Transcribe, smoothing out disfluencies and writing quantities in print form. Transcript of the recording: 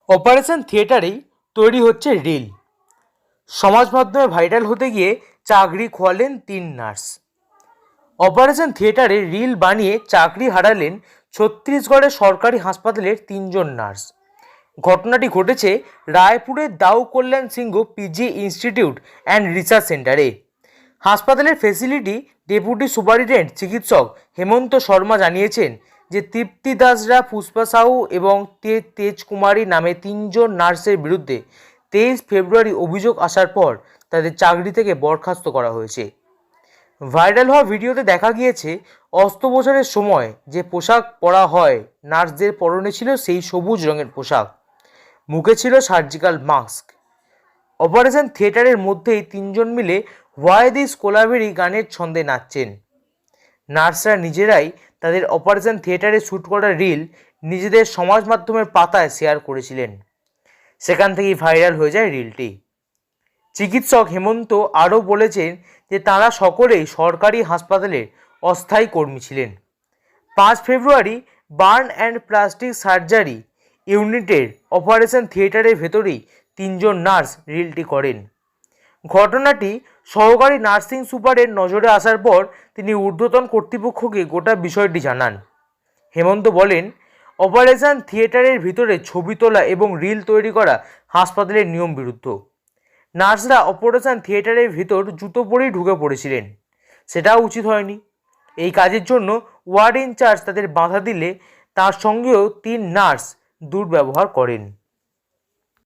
Operation থিয়েটারেই তৈরি হচ্ছে reel. সমাজ মাধ্যমে ভাইরাল হতে গিয়ে চাকরি খোয়ালেন 3 নার্স। অপারেশন থিয়েটারে রিল বানিয়ে চাকরি হারালেন ছত্তিশগড়ের সরকারি হাসপাতালের 3 জন নার্স। ঘটনাটি ঘটেছে রায়পুরের দাউ কল্যাণ সিংহ পিজি ইনস্টিটিউট অ্যান্ড রিসার্চ সেন্টারে। হাসপাতালের ফেসিলিটি ডেপুটি সুপারিনটেন্ডেন্ট চিকিৎসক হেমন্ত শর্মা জানিয়েছেন যে তৃপ্তি দাসরা, পুষ্পা সাহু এবং তেজ কুমারী নামে 3 জন নার্সের বিরুদ্ধে 23 ফেব্রুয়ারি অভিযোগ আসার পর তাদের চাকরি থেকে বরখাস্ত করা হয়েছে। ভাইরাল হওয়া ভিডিওতে দেখা গিয়েছে অস্ত্রোপচারের সময় যে পোশাক পরা হয়, নার্সদের পরনে ছিল সেই সবুজ রঙের পোশাক, মুখে ছিল সার্জিক্যাল মাস্ক। অপারেশন থিয়েটারের মধ্যেই 3 জন মিলে হোয়াই দিস কোলাভেরি গানের ছন্দে নাচছেন। নার্সরা নিজেরাই তাদের অপারেশন থিয়েটারে শ্যুট করা রিল নিজেদের সমাজ মাধ্যমের পাতায় শেয়ার করেছিলেন। সেখান থেকেই ভাইরাল হয়ে যায় রিলটি। চিকিৎসক হেমন্ত আরও বলেছেন যে তাঁরা সকলেই সরকারি হাসপাতালের অস্থায়ী কর্মী ছিলেন। 5 ফেব্রুয়ারি বার্ন অ্যান্ড প্লাস্টিক সার্জারি ইউনিটের অপারেশন থিয়েটারের ভেতরেই 3 জন নার্স রিলটি করেন। ঘটনাটি সহকারী নার্সিং সুপারের নজরে আসার পর তিনি ঊর্ধ্বতন কর্তৃপক্ষকে গোটা বিষয়টি জানান। হেমন্ত বলেন, অপারেশন থিয়েটারের ভিতরে ছবি তোলা এবং রিল তৈরি করা হাসপাতালের নিয়ম বিরুদ্ধ। নার্সরা অপারেশন থিয়েটারের ভিতর জুতো পরেই ঢুকে পড়েছিলেন, সেটাও উচিত হয়নি। এই কাজের জন্য ওয়ার্ড ইনচার্জ তাদের বাধা দিলে তার সঙ্গেও 3 নার্স দুর্ব্যবহার করেন।